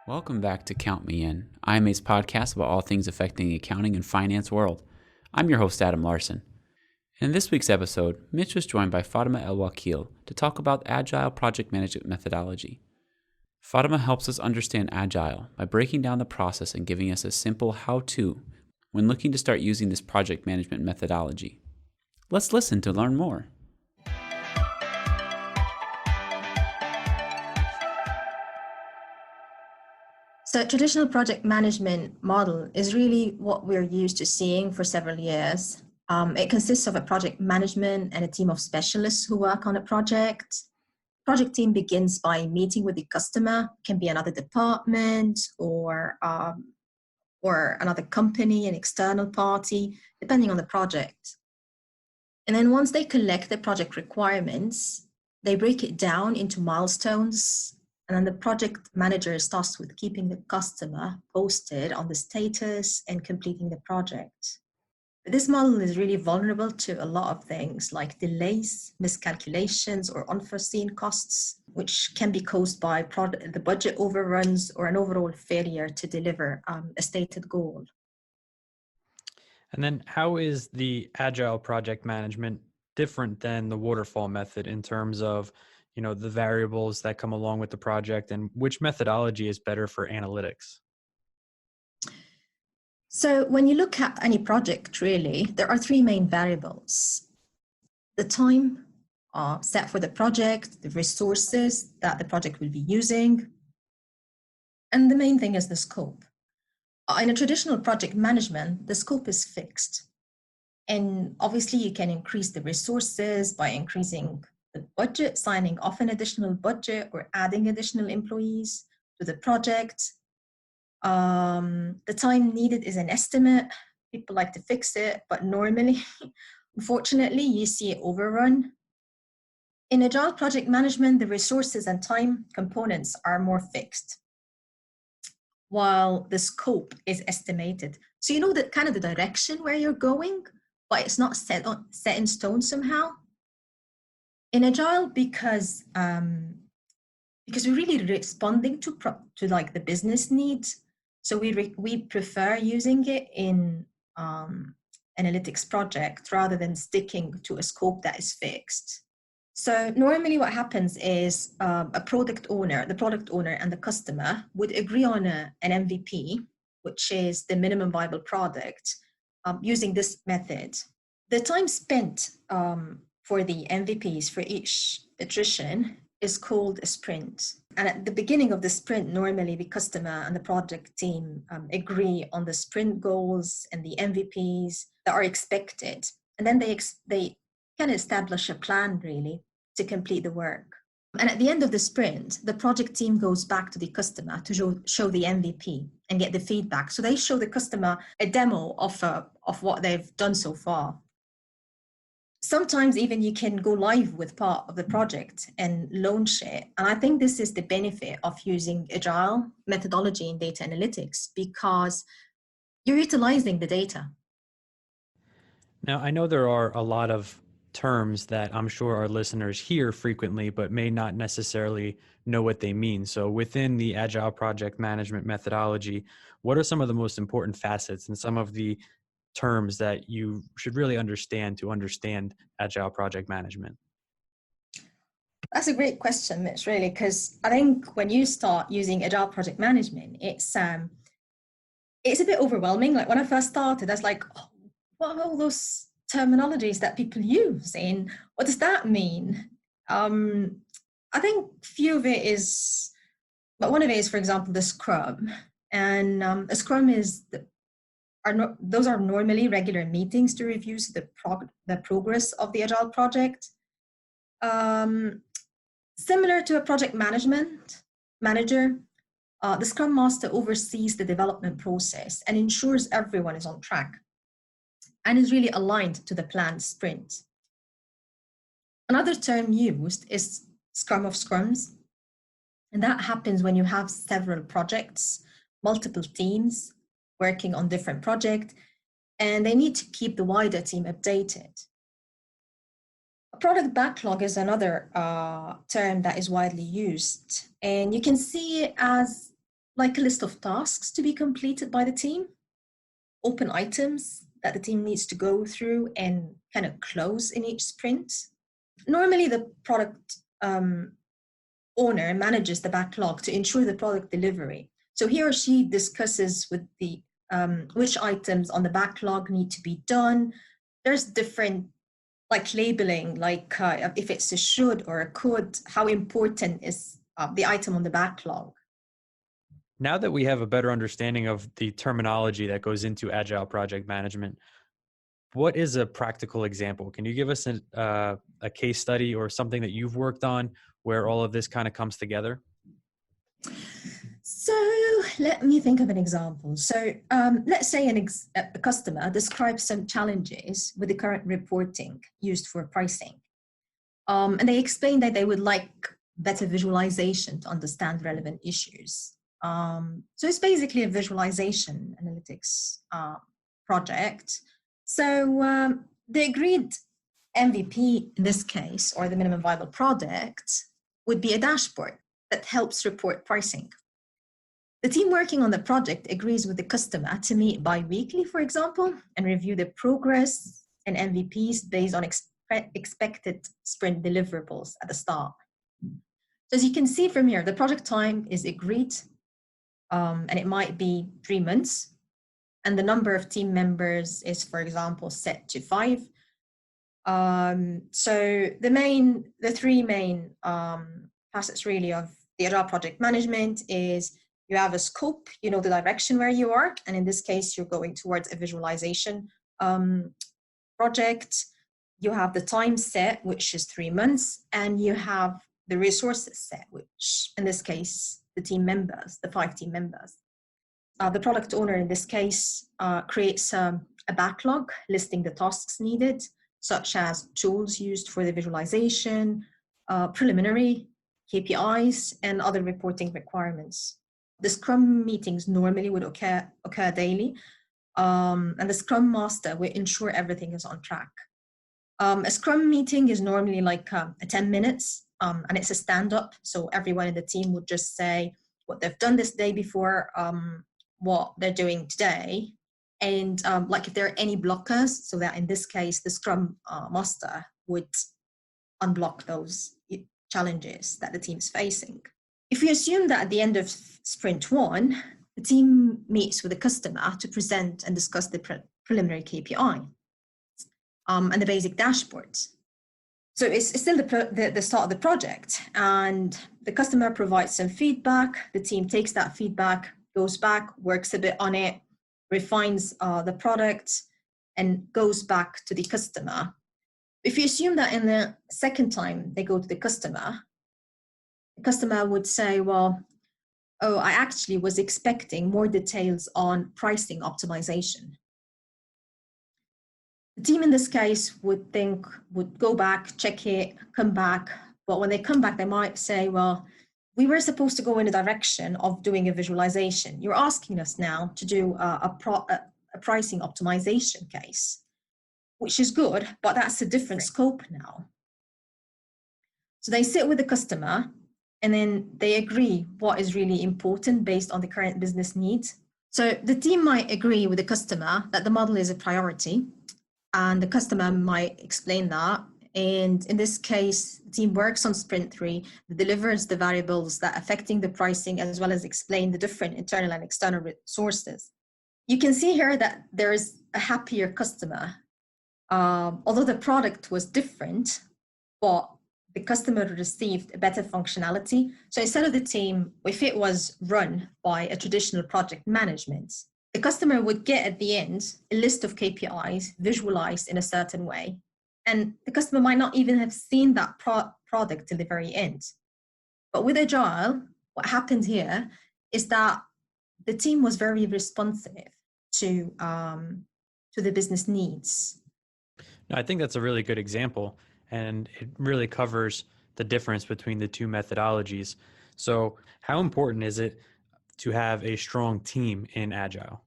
Welcome back to Count Me In, IMA's podcast about all things affecting the accounting and finance world. I'm your host, Adam Larson. In this week's episode, Mitch was joined by Fatema El-Wakeel to talk about Agile project management methodology. Fatema helps us understand Agile by breaking down the process and giving us a simple how-to when looking to start using this project management methodology. Let's listen to learn more. So traditional project management model is really what we're used to seeing for several years. It consists of a project management and a team of specialists who work on a project. Project team begins by meeting with the customer, can be another department or another company, an external party, depending on the project. And then once they collect the project requirements, they break it down into milestones. And then the project manager starts with keeping the customer posted on the status and completing the project. This model is really vulnerable to a lot of things like delays, miscalculations, or unforeseen costs, which can be caused by the budget overruns or an overall failure to deliver a stated goal. And then how is the Agile project management different than the waterfall method in terms of, the variables that come along with the project, and which methodology is better for analytics? So when you look at any project, really, there are three main variables. The time set for the project, the resources that the project will be using, and the main thing is the scope. In a traditional project management, the scope is fixed. And obviously you can increase the resources by increasing the budget, signing off an additional budget or adding additional employees to the project. The time needed is an estimate. People like to fix it, but normally, unfortunately, you see it overrun. In Agile project management, the resources and time components are more fixed, while the scope is estimated. So you know that kind of the direction where you're going, but it's not set in stone somehow. In Agile, because we're really responding to like the business needs, so we prefer using it in analytics project rather than sticking to a scope that is fixed. So normally what happens is the product owner and the customer would agree on an MVP, which is the minimum viable product, using this method. The time spent for the MVPs for each iteration is called a sprint. And at the beginning of the sprint, normally the customer and the project team agree on the sprint goals and the MVPs that are expected. And then they can establish a plan really to complete the work. And at the end of the sprint, the project team goes back to the customer to show the MVP and get the feedback. So they show the customer a demo of what they've done so far. Sometimes even you can go live with part of the project and launch it. And I think this is the benefit of using Agile methodology in data analytics, because you're utilizing the data. Now, I know there are a lot of terms that I'm sure our listeners hear frequently, but may not necessarily know what they mean. So within the Agile project management methodology, what are some of the most important facets and some of the terms that you should really understand to understand Agile project management? That's a great question, Mitch, really, because I think when you start using Agile project management, it's a bit overwhelming. Like when I first started, I was like, oh, what are all those terminologies that people use and what does that mean? I think few of it is, but one of it is, for example, the Scrum. And a Scrum is those are normally regular meetings to review the progress of the Agile project. Similar to a project manager, the Scrum Master oversees the development process and ensures everyone is on track and is really aligned to the planned sprint. Another term used is Scrum of Scrums, and that happens when you have several projects, multiple teams working on different projects, and they need to keep the wider team updated. A product backlog is another term that is widely used, and you can see it as like a list of tasks to be completed by the team, open items that the team needs to go through and kind of close in each sprint. Normally, the product owner manages the backlog to ensure the product delivery. So he or she discusses with the which items on the backlog need to be done. There's different like labeling, like if it's a should or a could, how important is the item on the backlog. Now that we have a better understanding of the terminology that goes into Agile project management, what is a practical example? Can you give us a case study or something that you've worked on where all of this kind of comes together? So let me think of an example. So let's say a customer describes some challenges with the current reporting used for pricing. And they explain that they would like better visualization to understand relevant issues. So it's basically a visualization analytics project. So the agreed MVP in this case, or the minimum viable product, would be a dashboard that helps report pricing. The team working on the project agrees with the customer to meet bi-weekly, for example, and review the progress and MVPs based on expected sprint deliverables at the start. So as you can see from here, the project time is agreed, and it might be 3 months. And the number of team members is, for example, set to 5. So the three main facets really of the Agile project management is you have a scope, you know the direction where you are, and in this case, you're going towards a visualization project. You have the time set, which is 3 months, and you have the resources set, which in this case, the team members, the 5 team members. The product owner in this case creates a backlog listing the tasks needed, such as tools used for the visualization, preliminary KPIs, and other reporting requirements. The Scrum meetings normally would occur daily, and the Scrum Master will ensure everything is on track. A Scrum meeting is normally like 10 minutes, and it's a stand-up, so everyone in the team would just say what they've done this day before, what they're doing today, and like if there are any blockers, so that in this case, the Scrum Master would unblock those challenges that the team is facing. If we assume that at the end of sprint 1, the team meets with the customer to present and discuss the preliminary KPI and the basic dashboards. So it's still the start of the project, and the customer provides some feedback. The team takes that feedback, goes back, works a bit on it, refines the product, and goes back to the customer. If you assume that in the second time they go to the customer would say, well, oh, I actually was expecting more details on pricing optimization. The team in this case would go back, check it, come back. But when they come back, they might say, well, we were supposed to go in the direction of doing a visualization. You're asking us now to do a pricing optimization case, which is good, but that's a different scope now. So they sit with the customer, and then they agree what is really important based on the current business needs. So the team might agree with the customer that the model is a priority, and the customer might explain that. And in this case, the team works on sprint 3, delivers the variables that are affecting the pricing, as well as explain the different internal and external resources. You can see here that there is a happier customer. Although the product was different, but the customer received a better functionality. So instead of the team, if it was run by a traditional project management, the customer would get at the end a list of KPIs visualized in a certain way. And the customer might not even have seen that product till the very end. But with Agile, what happened here is that the team was very responsive to the business needs. No, I think that's a really good example, and it really covers the difference between the two methodologies. So how important is it to have a strong team in Agile?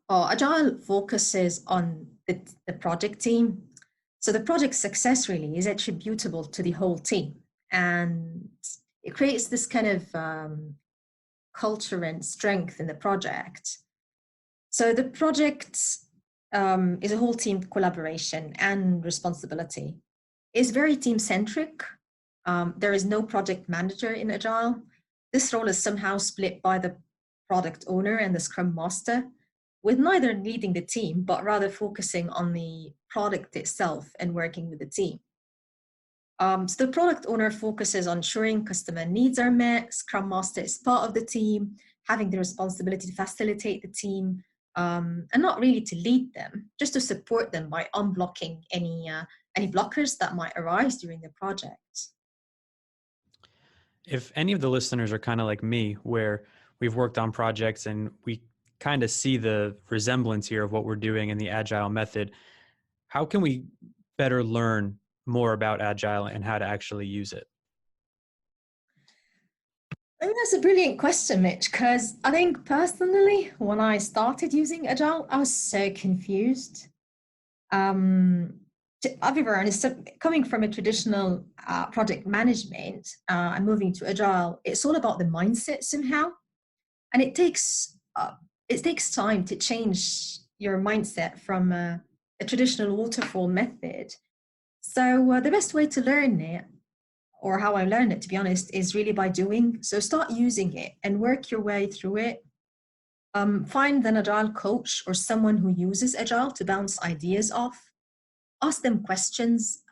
Agile focuses on the project team. So the project success really is attributable to the whole team. And it creates this kind of culture and strength in the project. So the project is a whole team collaboration and responsibility. It's very team-centric. There is no project manager in Agile. This role is somehow split by the product owner and the Scrum Master, with neither leading the team, but rather focusing on the product itself and working with the team. So the product owner focuses on ensuring customer needs are met. Scrum Master is part of the team, having the responsibility to facilitate the team, and not really to lead them, just to support them by unblocking any blockers that might arise during the project. If any of the listeners are kind of like me, where we've worked on projects and we kind of see the resemblance here of what we're doing in the Agile method, how can we better learn more about Agile and how to actually use it? I think that's a brilliant question, Mitch, because I think personally, when I started using Agile, I was so confused. I'll be very honest, coming from a traditional project management and moving to Agile, it's all about the mindset somehow. And it takes time to change your mindset from a traditional waterfall method. So the best way to learn it, or how I learned it, to be honest, is really by doing. So start using it and work your way through it. Find an Agile coach or someone who uses Agile to bounce ideas off. Ask them questions.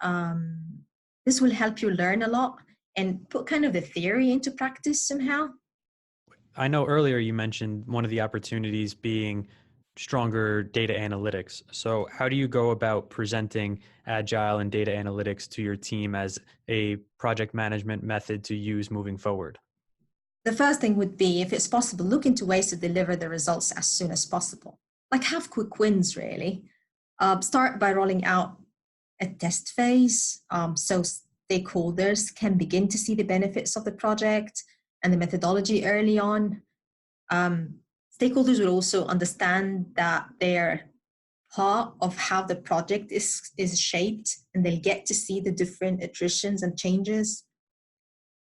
This will help you learn a lot and put kind of the theory into practice somehow. I know earlier you mentioned one of the opportunities being stronger data analytics. So how do you go about presenting Agile and data analytics to your team as a project management method to use moving forward? The first thing would be, if it's possible, look into ways to deliver the results as soon as possible. Like, have quick wins, really. Start by rolling out a test phase so stakeholders can begin to see the benefits of the project and the methodology early on. Stakeholders will also understand that they're part of how the project is shaped, and they'll get to see the different iterations and changes.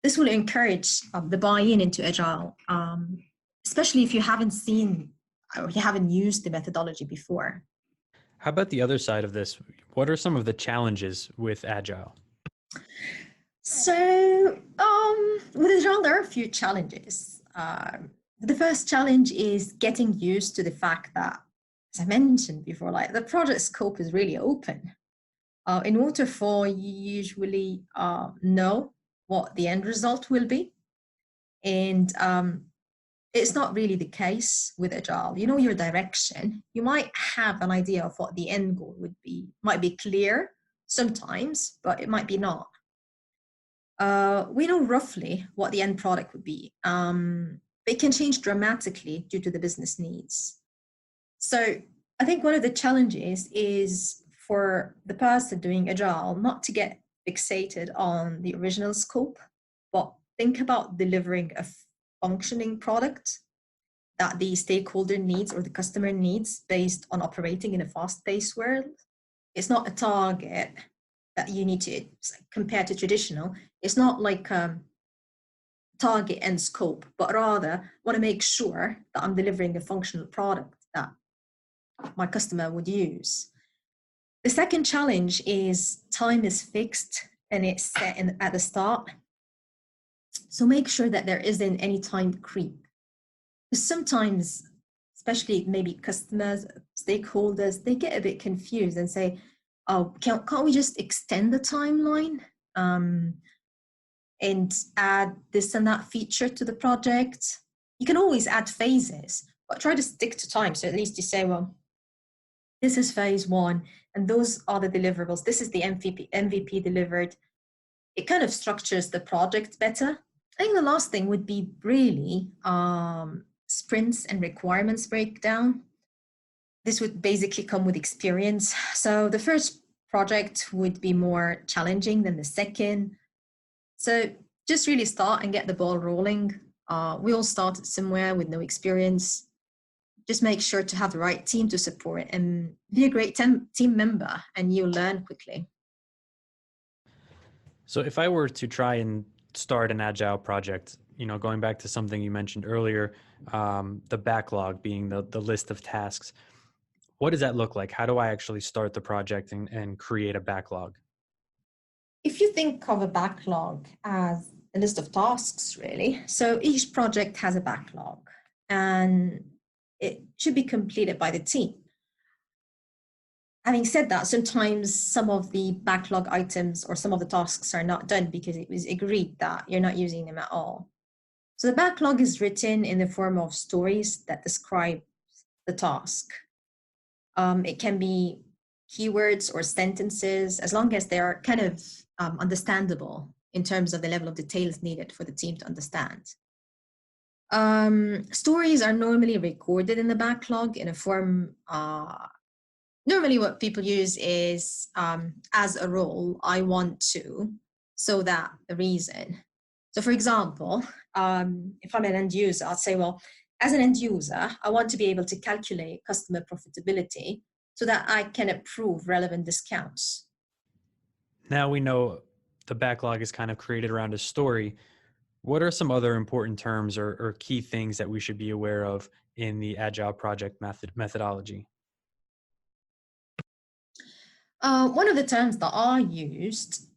This will encourage the buy-in into Agile, especially if you haven't seen or you haven't used the methodology before. How about the other side of this? What are some of the challenges with Agile? So with Agile, there are a few challenges. The first challenge is getting used to the fact that, as I mentioned before, like the project scope is really open. In Waterfall, you usually know what the end result will be. And it's not really the case with Agile. You know your direction. You might have an idea of what the end goal would be. Might be clear sometimes, but it might be not. We know roughly what the end product would be. It can change dramatically due to the business needs. So I think one of the challenges is for the person doing Agile not to get fixated on the original scope, but think about delivering a functioning product that the stakeholder needs or the customer needs based on operating in a fast-paced world. It's not a target that you need to compare to traditional. It's not like target and scope, but rather want to make sure that I'm delivering a functional product that my customer would use. The second challenge is time is fixed and it's set at the start. So make sure that there isn't any time creep. Because sometimes, especially maybe customers, stakeholders, they get a bit confused and say, oh, can't we just extend the timeline and add this and that feature to the project? You can always add phases, but try to stick to time. So at least you say, well, this is phase one, and those are the deliverables. This is the MVP delivered. It kind of structures the project better. I think the last thing would be really sprints and requirements breakdown. This would basically come with experience. So the first project would be more challenging than the second. So just really start and get the ball rolling. We all started somewhere with no experience. Just make sure to have the right team to support and be a great team member, and you'll learn quickly. So if I were to try and start an Agile project, going back to something you mentioned earlier, the backlog being the list of tasks. What does that look like? How do I actually start the project and create a backlog? If you think of a backlog as a list of tasks, really, so each project has a backlog and it should be completed by the team. Having said that, sometimes some of the backlog items or some of the tasks are not done because it was agreed that you're not using them at all. So the backlog is written in the form of stories that describe the task. It can be keywords or sentences, as long as they are kind of understandable in terms of the level of details needed for the team to understand. Stories are normally recorded in the backlog in a form, normally what people use is as a role, I want to, so that the reason. So for example, if I'm an end user, I'll say, well, as an end user, I want to be able to calculate customer profitability so that I can approve relevant discounts. Now we know the backlog is kind of created around a story. What are some other important terms or key things that we should be aware of in the Agile project methodology? One of the terms that are used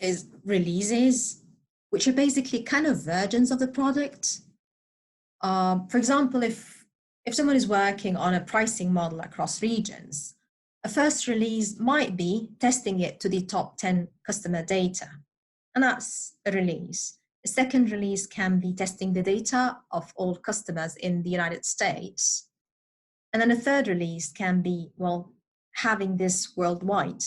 is releases, which are basically kind of versions of the product. For example, if someone is working on a pricing model across regions, a first release might be testing it to the top 10 customer data, and that's a release. A second release can be testing the data of all customers in the United States. And then a third release can be, well, having this worldwide.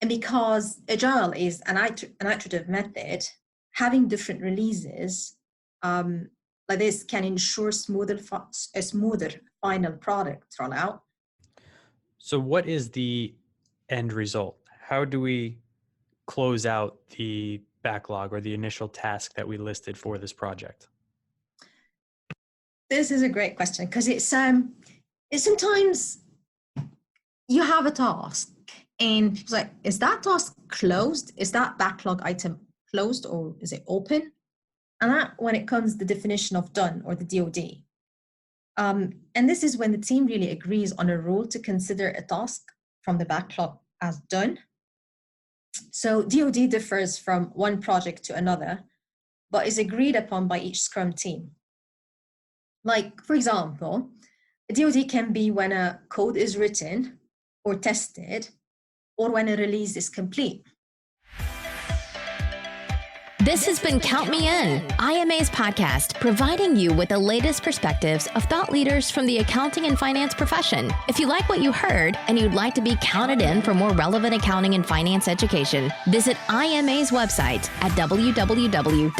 And because Agile is an iterative method, having different releases like this can ensure a smoother final product rollout. So what is the end result? How do we close out the backlog or the initial task that we listed for this project? This is a great question because it's sometimes you have a task and people's like, is that task closed? Is that backlog item closed or is it open? And that when it comes to the definition of done or the DoD. And this is when the team really agrees on a rule to consider a task from the backlog as done. So DoD differs from one project to another, but is agreed upon by each Scrum team. Like, for example, a DoD can be when a code is written or tested, or when a release is complete. This has been Count Me In, IMA's podcast, providing you with the latest perspectives of thought leaders from the accounting and finance profession. If you like what you heard and you'd like to be counted in for more relevant accounting and finance education, visit IMA's website at www.imanet.org.